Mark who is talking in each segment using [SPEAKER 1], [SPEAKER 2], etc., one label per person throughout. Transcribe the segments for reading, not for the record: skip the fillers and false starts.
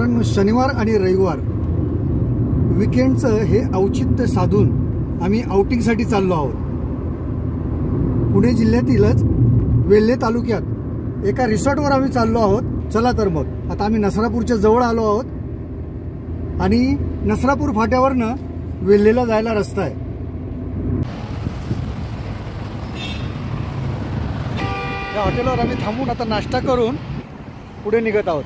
[SPEAKER 1] कारण शनिवार आणि रविवार विकेंडचं हे औचित्य साधून आम्ही आउटिंगसाठी चाललो आहोत। पुणे जिल्ह्यातीलच वेल्हे तालुक्यात एका रिसॉर्टवर आम्ही चाललो आहोत। चला तर मग आता आम्ही नसरापूरच्या जवळ आलो आहोत आणि नसरापूर फाट्यावरनं वेल्हेला जायला रस्ता आहे। या हॉटेलवर आम्ही थांबून आता नाश्ता करून पुढे निघत आहोत।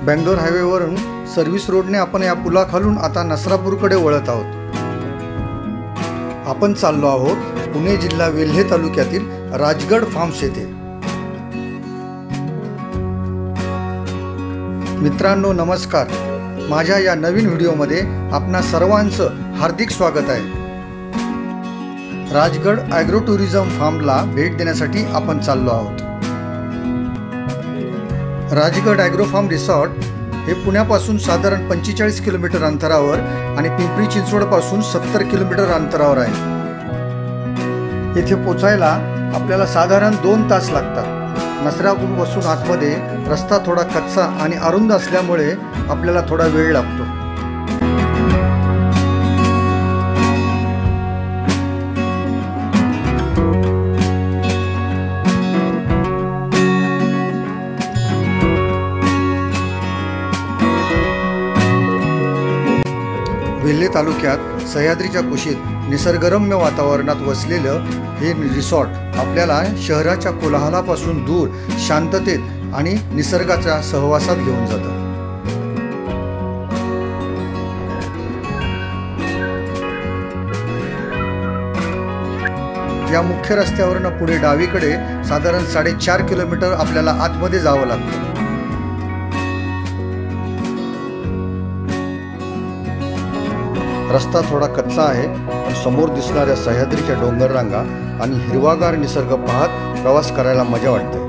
[SPEAKER 1] बेंगलोर हायवेवरून सर्व्हिस रोडने आपण या पुलाखालून आता नसरापूरकडे वळत आहोत। आपण चाललो आहोत पुणे जिल्हा वेल्हे तालुक्यातील राजगड फार्म्स येथे। मित्रांनो नमस्कार, माझ्या या नवीन व्हिडिओमध्ये आपणा सर्वांचं हार्दिक स्वागत आहे। राजगड ॲग्रो टुरिझम फार्मला भेट देण्यासाठी आपण चाललो आहोत। राजगड ॲग्रो फार्म रिसॉर्ट हे पुण्यापासून साधारण 45 किलोमीटर अंतरावर आणि पिंपरी चिंचवडपासून 70 किलोमीटर अंतरावर आहे। येथे पोचायला आपल्याला साधारण 2 तास लागतात। नसरापूरपासून आतमध्ये रस्ता थोडा कच्चा आणि अरुंद असल्यामुळे आपल्याला थोडा वेळ लागतो। वेल्हे तालुक्यात सह्याद्रीच्या कुशीत निसर्गरम्य वातावरणात वसलेलं हे रिसॉर्ट आपल्याला शहराच्या कोलाहलापासून दूर शांततेत आणि निसर्गाच्या सहवासात घेऊन जातं। या मुख्य रस्त्यावरनं पुढे डावीकडे साधारण 4.5 किलोमीटर आपल्याला आतमध्ये जावं लागतं। रस्ता थोडा कच्चा आहे, पण समोर दिसणाऱ्या सह्याद्रीच्या डोंगर रांगा आणि हिरवागार निसर्ग पाहत प्रवास करायला मजा वाटते।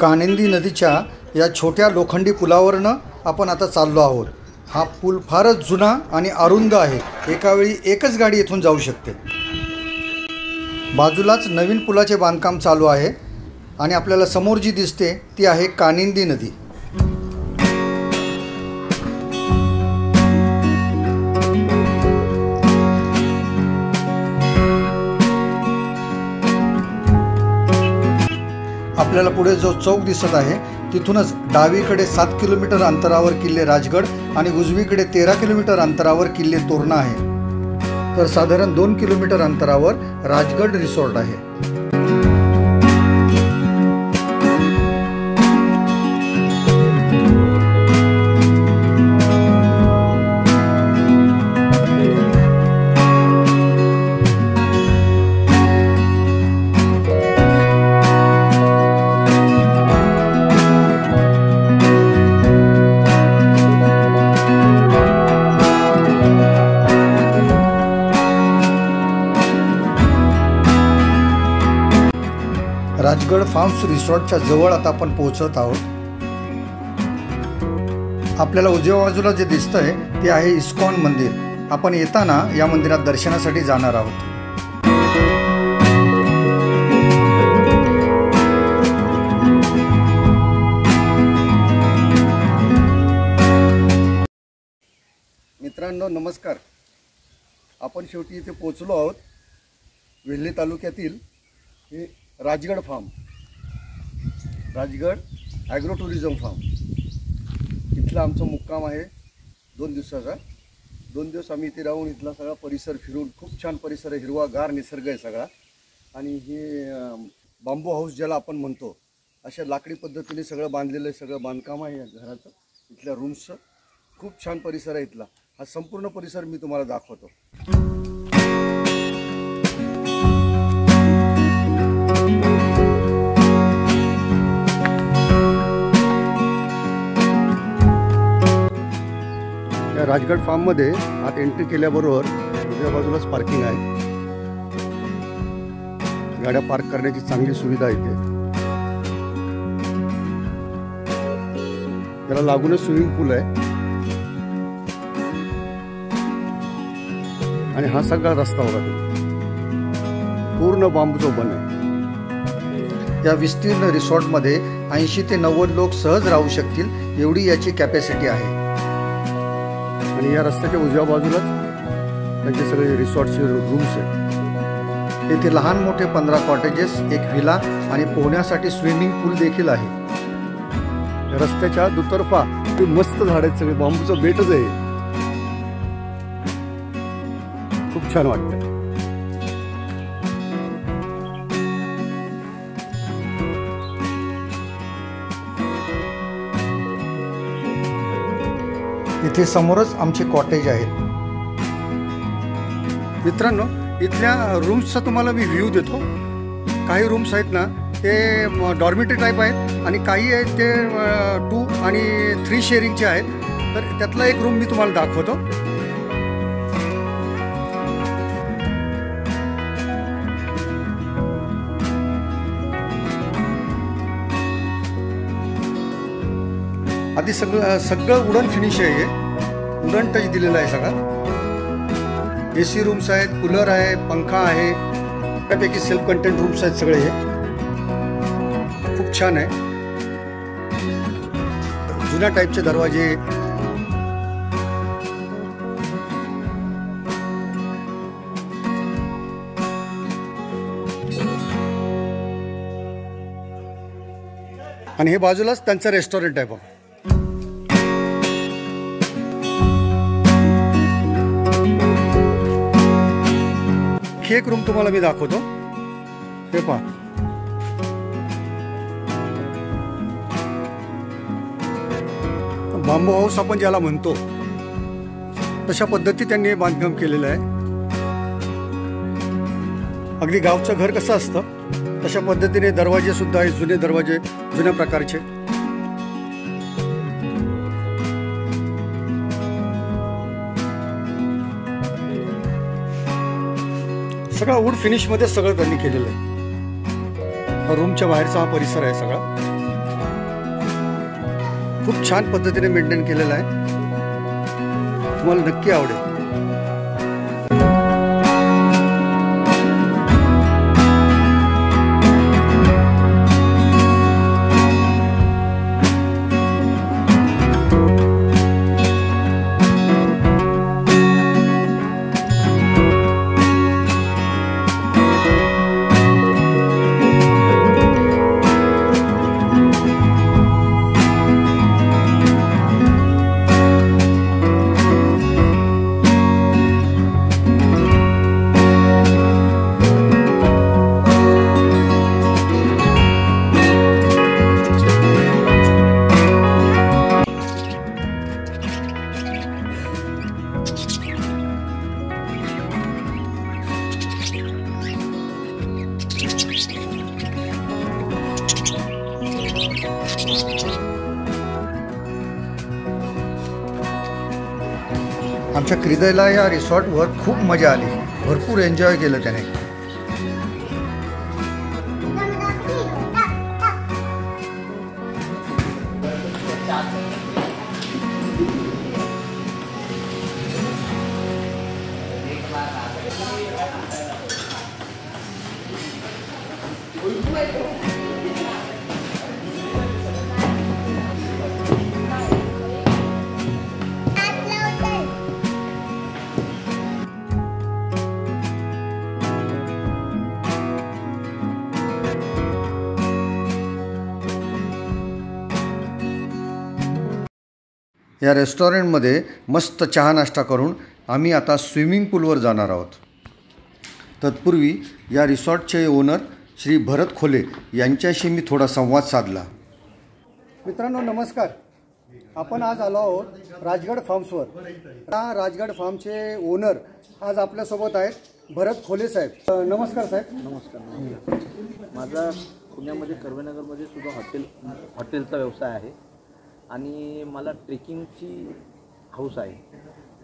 [SPEAKER 1] कानिंदी नदीच्या या छोट्या लोखंडी पुलावरनं आपण आता चाललो आहोत। हा पूल फारच जुना आणि अरुंद आहे, एका वेळी एकच गाडी येथून जाऊ शकते। बाजूलाच नवीन पुलाचे बांधकाम चालू आहे आणि आपल्याला समोर जी दिसते ती आहे कानिंदी नदी। आपल्याला पुढे जो चौक दिसत आहे तिथूनच डावीकडे 7 किलोमीटर अंतरावर किल्ले राजगड आणि उजवीकडे 13 किलोमीटर अंतरावर किल्ले तोरणा आहे। तर साधारण 2 किलोमीटर अंतरावर राजगड रिसॉर्ट आहे। राजगड फार्म्स रिसॉर्टच्या जवळ आता आपण पोहोचत आहोत। आपल्याला उजव्या बाजूला जे दिसतंय ते आहे इस्कॉन मंदिर। आपण येताना या मंदिरात दर्शनासाठी जाणार आहोत। मित्रांनो नमस्कार, आपण शेवटी इथे पोहोचलो आहोत। वेल्हे तालुक्यातील हे Rajgad farm, Rajgad agro tourism farm इथला आमचा मुक्काम आहे 2 दिवसाचा। 2 दिवस आम्ही इथे राहून इथला सगळा परिसर फिरून, खूप छान परिसर आहे, हिरवागार निसर्ग आहे सगळा। आणि हे बांबू हाऊस ज्याला आपण म्हणतो, अशा लाकडी पद्धतीने सगळं बांधलेलं आहे, सगळं बांधकाम आहे घराचं, इथल्या रूम्सचं। खूप छान परिसर आहे इथला। हा संपूर्ण परिसर मी तुम्हाला दाखवतो। राजगड फार्ममध्ये आत एंट्री केल्याबरोबर उजव्या बाजूलाच पार्किंग आहे. गाड्या पार्क करण्याची चांगली सुविधा आहे इथे. त्याला लागूनच स्विमिंग पूल आहे आणि हा सगळा रस्ता होता पूर्ण बांबूचा बन आहे. या विस्तीर्ण रिसॉर्टमध्ये 80 ते 90 लोक सहज राहू शकतील एवढी याची कॅपॅसिटी आहे. आणि या रस्त्याच्या उजव्या बाजूलाच त्यांचे सगळे रिसॉर्टचे रूम्स आहेत. येथे लहान मोठे 15 कॉटेजेस, एक व्हिला आणि पोहण्यासाठी स्विमिंग पूल देखील आहे. रस्त्याच्या दुतर्फा मस्त झाड आहेत, सगळे बांबूचं बेटच आहे. खूप छान वाटतं. इथे समोरच आमचे कॉटेज आहेत. मित्रांनो, इथल्या रूम्सचा तुम्हाला मी व्ह्यू देतो. काही रूम्स आहेत ना ते डॉर्मिटरी टाईप आहेत आणि काही आहेत ते 2 आणि 3 शेअरिंगचे आहेत. तर त्यातला एक रूम मी तुम्हाला दाखवतो. आधी सगळं वुडन फिनिश आहे. वुडन टच दिलेला आहे सगळा. AC रूम्स आहेत, कूलर आहे, पंखा आहे. त्यापैकी सेल्फ कंटेंट रूम्स आहेत सगळे. हे खूप छान आहे. जुन्या टाईपचे दरवाजे. आणि हे बाजूलाच त्यांचं रेस्टॉरंट आहे बघ. एक रूम तुम्हाला मी दाखवतो. हे पहा, बांबू हाऊस आपण ज्याला म्हणतो तशा पद्धती त्यांनी हे बांधकाम केलेलं आहे. अगदी गावचं घर कसं असतं तशा पद्धतीने दरवाजे सुद्धा आहेत. जुने दरवाजे, जुन्या प्रकारचे. सगळा वूड फिनिश मध्ये सगळं त्यांनी केलेलं आहे. रूमच्या बाहेरचा हा परिसर आहे सगळा. खूप छान पद्धतीने मेंटेन केलेला आहे. तुम्हाला नक्की आवडेल. आमच्या क्रिदयला या रिसॉर्टवर खूप मजा आली. भरपूर एन्जॉय केलं त्याने. या रेस्टॉरंटमध्ये मस्त चहा नाश्ता करून आम्ही आता स्विमिंग पूलवर जाणार आहोत. तत्पूर्वी या रिसॉर्टचे ओनर श्री भरत खोले यांच्याशी मी थोडा संवाद साधला. मित्रांनो नमस्कार. आपण आज आलो आहोत राजगड फार्म्सवर. या राजगड फार्मचे ओनर आज आपल्यासोबत आहेत भरत खोले साहेब. नमस्कार साहेब.
[SPEAKER 2] नमस्कार. माझा पुण्यामध्ये कर्वेनगरमध्ये सुद्धा हॉटेलचा व्यवसाय आहे आणि मला ट्रेकिंगची हाऊस आहे.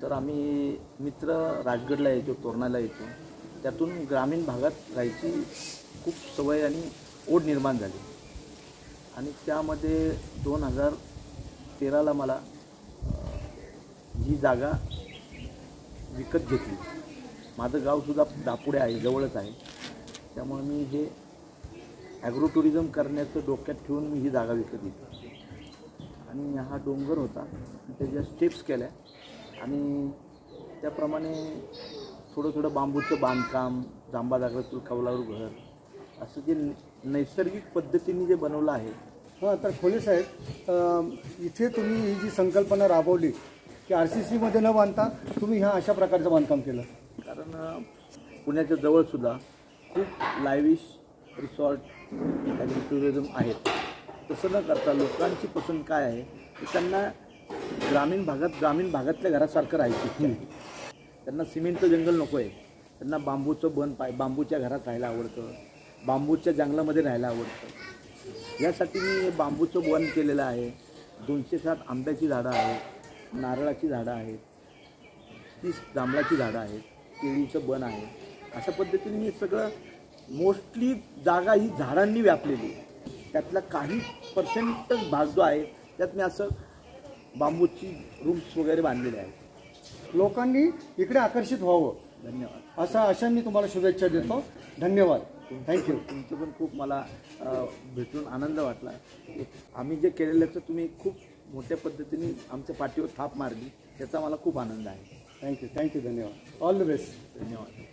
[SPEAKER 2] तर आम्ही मित्र राजगडला यायचो, तोरणाला यायचो. त्यातून ग्रामीण भागात राहायची खूप सवय आणि ओढ निर्माण झाली आणि त्यामध्ये 2013ला मला ही जागा विकत घेतली. माझं गावसुद्धा दापुडे आहे, जवळच आहे. त्यामुळे मी हे ॲग्रो टुरिझम करण्याचं डोक्यात ठेवून मी ही जागा विकत घेतली आणि हा डोंगर होता, त्याच्या स्टेप्स केल्या आणि त्याप्रमाणे थोडं बांबूचं बांधकाम, जांबा जागरातून कौलारू घर, असं जे नैसर्गिक पद्धतीने जे बनवलं आहे.
[SPEAKER 1] हां, तर खोले साहेब, इथे तुम्ही ही जी संकल्पना राबवली की RCCमध्ये न बांधता तुम्ही ह्या अशा प्रकारचं बांधकाम केलं,
[SPEAKER 2] कारण पुण्याच्या जवळसुद्धा खूप लायविश रिसॉर्ट ॲग्रो टुरिझम आहेत. तसं न करता लोकांची पसंत काय आहे की त्यांना ग्रामीण भागातल्या घरासारखं राहायचं. त्यांना सिमेंटचं जंगल नको आहे, त्यांना बांबूच्या घरात राहायला आवडतं, बांबूच्या जंगलामध्ये राहायला आवडतं. यासाठी मी बांबूचं वन केलेलं आहे. 207 आंब्याची झाडं आहेत, नारळाची झाडं आहेत, 30 जांभळाची झाडं आहेत, केळीचं बन आहे. अशा पद्धतीने मी सगळं मोस्टली जागा ही झाडांनी व्यापलेली आहे. त्यातला काही पर्सेंटच भाग जो आहे त्यात मी असं बांबूची रूम्स वगैरे बांधलेले आहेत.
[SPEAKER 1] लोकांनी इकडे आकर्षित व्हावं.
[SPEAKER 2] धन्यवाद.
[SPEAKER 1] अशा मी तुम्हाला शुभेच्छा देतो. धन्यवाद. थँक्यू.
[SPEAKER 2] तुमचं पण खूप मला भेटून आनंद वाटला. आम्ही जे केलेल्याचं तुम्ही खूप मोठ्या पद्धतीने आमच्या पाठीवर थाप मारली, त्याचा मला खूप आनंद आहे.
[SPEAKER 1] थँक्यू. धन्यवाद. All the best.
[SPEAKER 2] धन्यवाद.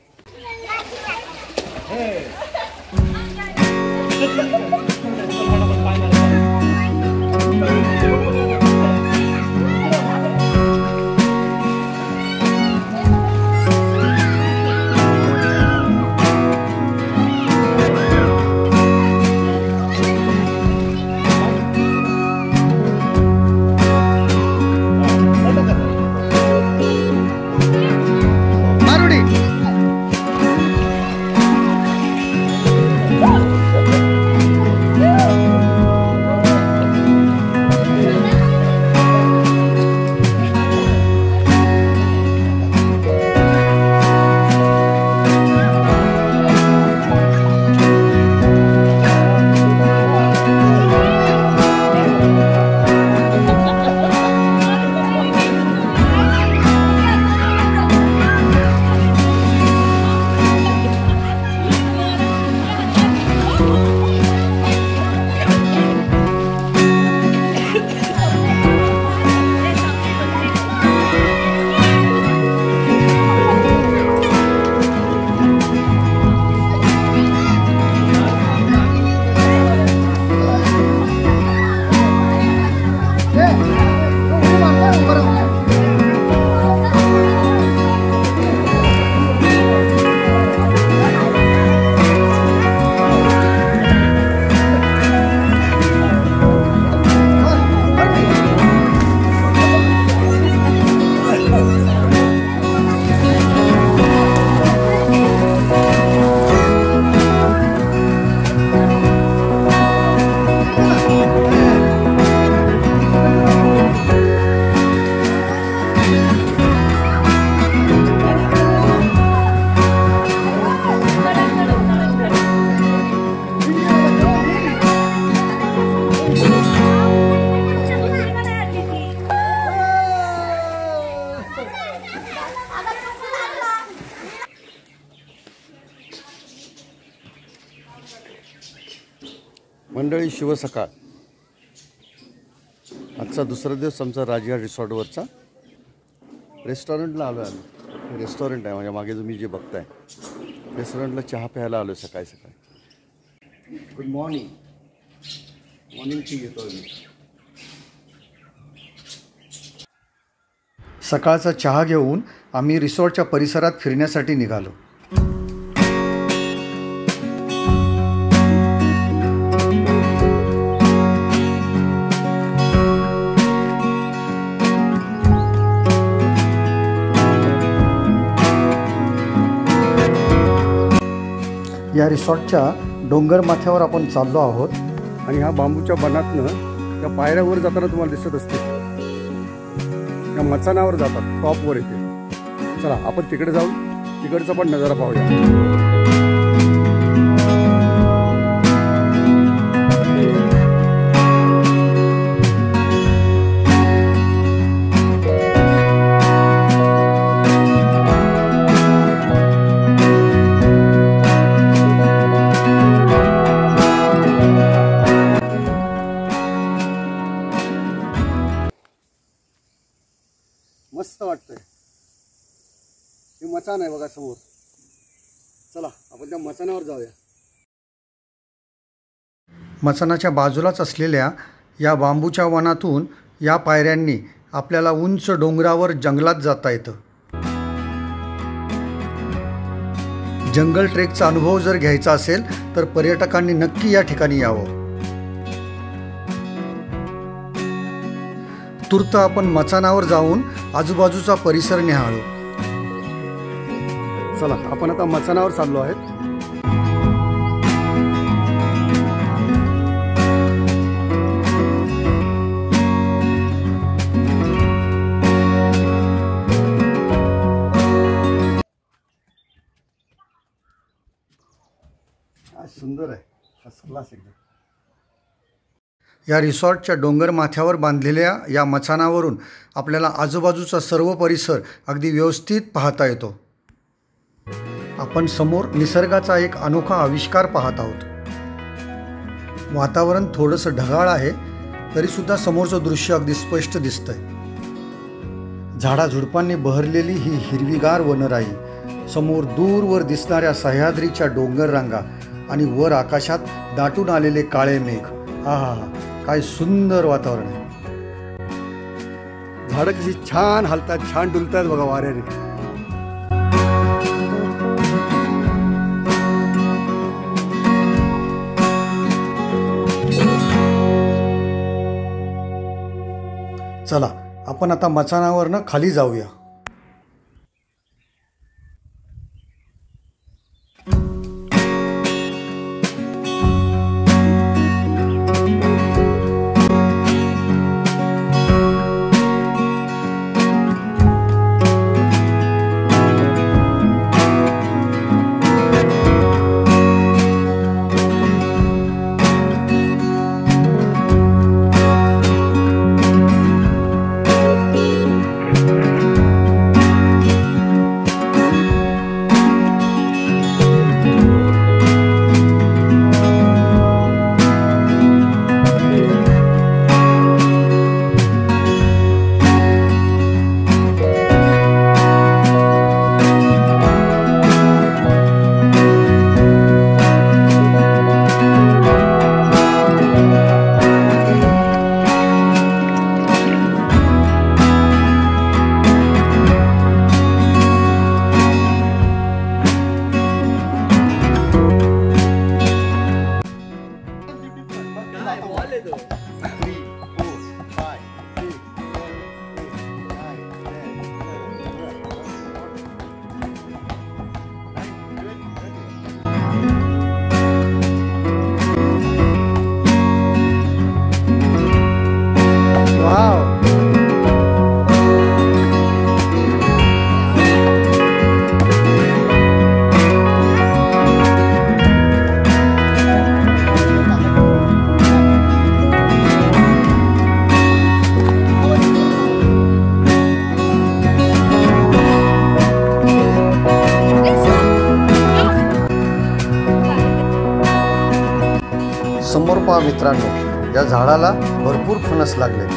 [SPEAKER 1] मंडळी, शुभ सकाळ. आजचा दुसरा दिवस आमचा राजघाट रिसॉर्टवरचा. रेस्टॉरंटला आलो आहे आम्ही. रेस्टॉरंट आहे माझ्या मागे तुम्ही जे बघताय. रेस्टॉरंटला चहा प्यायला आलो सकाळी. Good morning. मॉर्निंग टी घेतो मी. सकाळचा चहा घेऊन आम्ही रिसॉर्टच्या परिसरात फिरण्यासाठी निघालो. या रिसॉर्टच्या डोंगर माथ्यावर आपण चाललो आहोत आणि ह्या बांबूच्या बनातनं त्या पायऱ्यावर जाताना तुम्हाला दिसत असतील. या त्या मचानावर जातात टॉपवर इथे. चला आपण तिकडे जाऊन तिकडचा पण नजारा पाहूया. मस्त वाटतंय. हे मचान आहे बघा समोर. चला आपण त्या मचानावर जाऊया. मचानाच्या बाजूलाच असलेल्या या बांबूच्या वनातून या पायऱ्यांनी आपल्याला उंच डोंगरावर जंगलात जाता येतं. जंगल ट्रेकचा अनुभव जर घ्यायचा असेल तर पर्यटकांनी नक्की या ठिकाणी यावं. तूर्त आपण मचानावर जाऊन आजूबाजूचा परिसर निहाळू. चला आपण आता मचानावर चाललो आहेत. सुंदर आहे, फर्स्ट क्लास एकदम. या रिसॉर्टच्या डोंगर माथ्यावर बांधलेल्या या मचानावरून आपल्याला आजूबाजूचा सर्व परिसर अगदी व्यवस्थित पाहता येतो. आपण समोर निसर्गाचा एक अनोखा आविष्कार पाहत आहोत. वातावरण थोडंसं ढगाळ आहे तरीसुद्धा समोरचं दृश्य अगदी स्पष्ट दिसतंय. झाडाझुडपांनी बहरलेली ही हिरवीगार वनराई, समोर दूरवर दिसणाऱ्या सह्याद्रीच्या डोंगर रांगा आणि वर आकाशात दाटून आलेले काळे मेघ. आहा, काय सुंदर वातावरण आहे. झाडं कशी छान हलतात, छान डुलतात बघा वाऱ्याने. चला आपण आता मचानावरनं खाली जाऊया. समोर पहा मित्रांनो, या झाडाला भरपूर फणस लागले.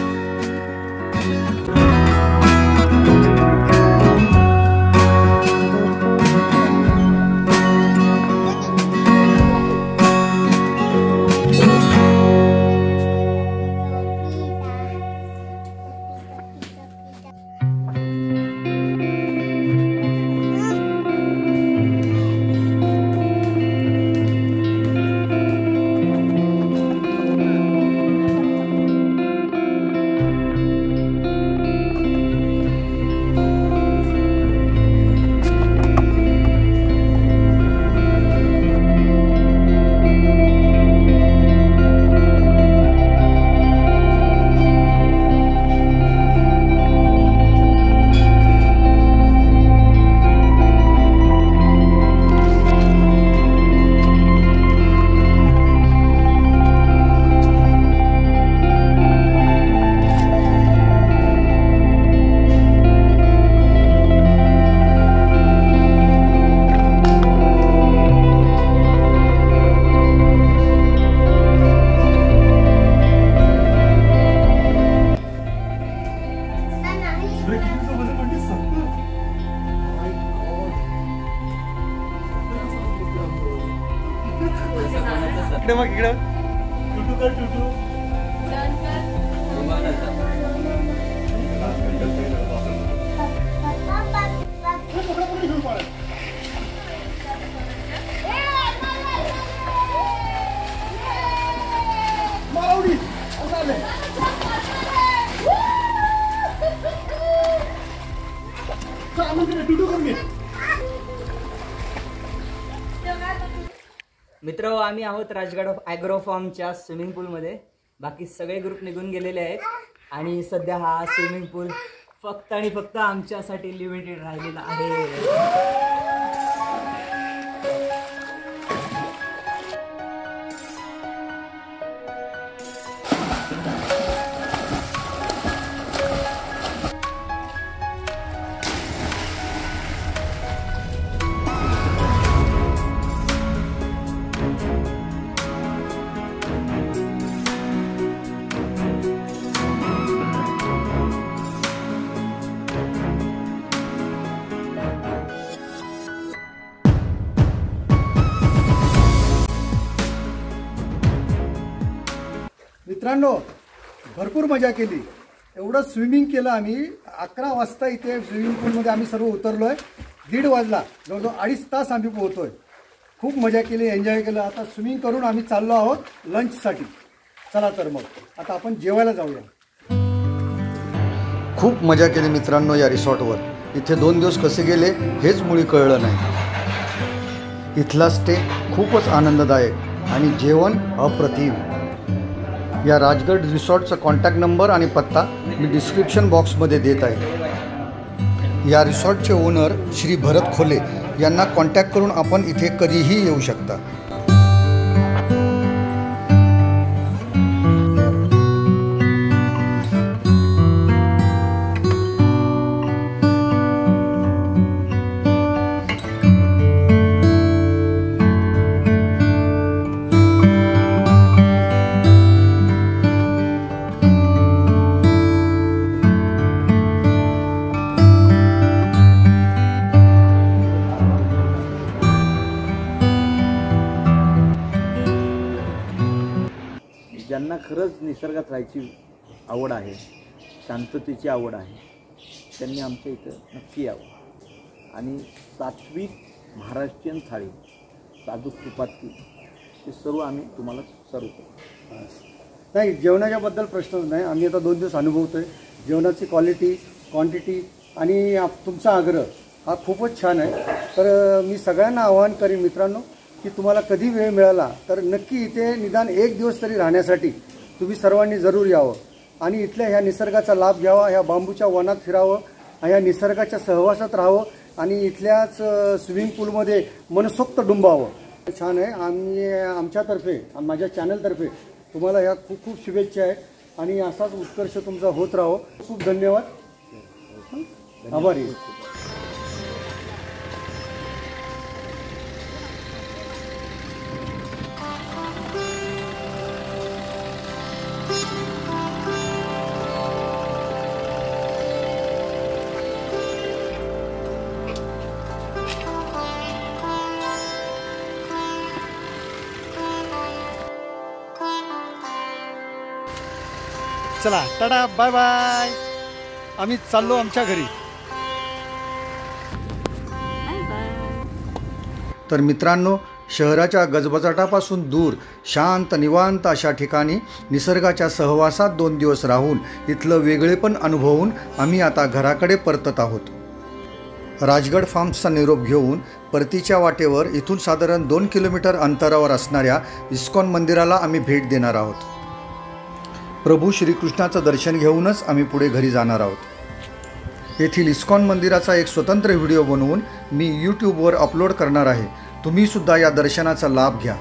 [SPEAKER 1] इकडे बघ इकडे
[SPEAKER 2] टुटू कर टुटू.
[SPEAKER 3] मित्र आम्ही आहोत राजगड ॲग्रो फार्मच्या स्विमिंग पूलमध्ये. बाकी सगळे ग्रुप निघून गेलेले आहेत आणि सध्या हा स्विमिंग पूल फक्त आणि फक्त आमच्यासाठी लिमिटेड राहिलेला आहे.
[SPEAKER 1] मित्रांनो, भरपूर मजा केली. एवढं स्विमिंग केलं आम्ही. 11 वाजता इथे स्विमिंग पूलमध्ये आम्ही सर्व उतरलो आहे. 1:30 वाजला. जवळजवळ 2.5 तास आम्ही पोहतोय. खूप मजा केली, एन्जॉय केलं. आता स्विमिंग करून आम्ही चाललो आहोत लंचसाठी. चला तर मग आता आपण जेवायला जाऊया. खूप मजा केली मित्रांनो या रिसॉर्टवर. इथे 2 दिवस कसे गेले हेच मुळी कळलं नाही. इथला स्टे खूपच आनंददायक आणि जेवण अप्रतिम. या राजगड रिसॉर्टचा कॉन्टॅक्ट नंबर आणि पत्ता मी डिस्क्रिप्शन बॉक्समध्ये देत आहे. या रिसॉर्टचे ओनर श्री भरत खोले यांना कॉन्टॅक्ट करून आपण इथे कधीही येऊ शकता.
[SPEAKER 2] ज्यांना खरंच निसर्गात राहायची आवड आहे, शांततेची आवड आहे, त्यांनी आमच्या इथं नक्की यावं. आणि सात्विक महाराष्ट्रीयन थाळी, साधू तुपातली, हे सर्व आम्ही तुम्हाला सर्व करू.
[SPEAKER 1] नाही, जेवणाच्याबद्दल प्रश्नच नाही. आम्ही आता 2 दिवस अनुभवतो आहे. जेवणाची क्वालिटी, क्वांटिटी आणि तुमचा आग्रह हा खूपच छान आहे. तर मी सगळ्यांना आवाहन करीन मित्रांनो की तुम्हाला कधी वेळ मिळाला तर नक्की इथे निदान 1 दिवस तरी राहण्यासाठी तुम्ही सर्वांनी जरूर यावं आणि इथल्या ह्या निसर्गाचा लाभ घ्यावा. ह्या बांबूच्या वनात फिरावं, ह्या निसर्गाच्या सहवासात राहावं आणि इथल्याच स्विमिंग पूलमध्ये मनसोक्त डुंबावं. छान आहे. आम्ही आमच्यातर्फे, माझ्या चॅनलतर्फे तुम्हाला ह्या खूप खूप शुभेच्छा आहेत आणि असाच उत्कर्ष तुमचा होत राहो. खूप धन्यवाद. आभारी. चला टाटा, बाय बाय. आम्ही चाललो आमच्या घरी. तर मित्रांनो, शहराच्या गजबजाटापासून दूर शांत निवांत अशा ठिकाणी निसर्गाच्या सहवासात 2 दिवस राहून इथलं वेगळेपण अनुभवून आम्ही आता घराकडे परतत आहोत. राजगड फार्म्सचा निरोप घेऊन परतीच्या वाटेवर इथून साधारण 2 किलोमीटर अंतरावर असणाऱ्या इस्कॉन मंदिराला आम्ही भेट देणार आहोत. प्रभू श्रीकृष्णाचं दर्शन घेऊनच आम्ही पुढे घरी जाणार आहोत. येथील इस्कॉन मंदिराचा एक स्वतंत्र व्हिडिओ बनवून मी यूट्यूबवर अपलोड करणार आहे. तुम्हीसुद्धा या दर्शनाचा लाभ घ्या.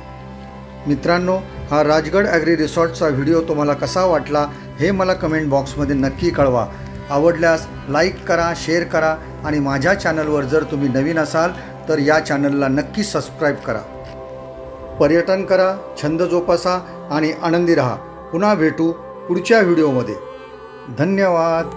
[SPEAKER 1] मित्रांनो, हा राजगड ॲग्री रिसॉर्टचा व्हिडिओ तुम्हाला कसा वाटला हे मला कमेंट बॉक्समध्ये नक्की कळवा. आवडल्यास लाईक करा, शेअर करा आणि माझ्या चॅनलवर जर तुम्ही नवीन असाल तर या चॅनलला नक्की सबस्क्राईब करा. पर्यटन करा, छंद जोपासा आणि आनंदी रहा. पुन्हा भेटू पुढच्या व्हिडिओमध्ये. धन्यवाद.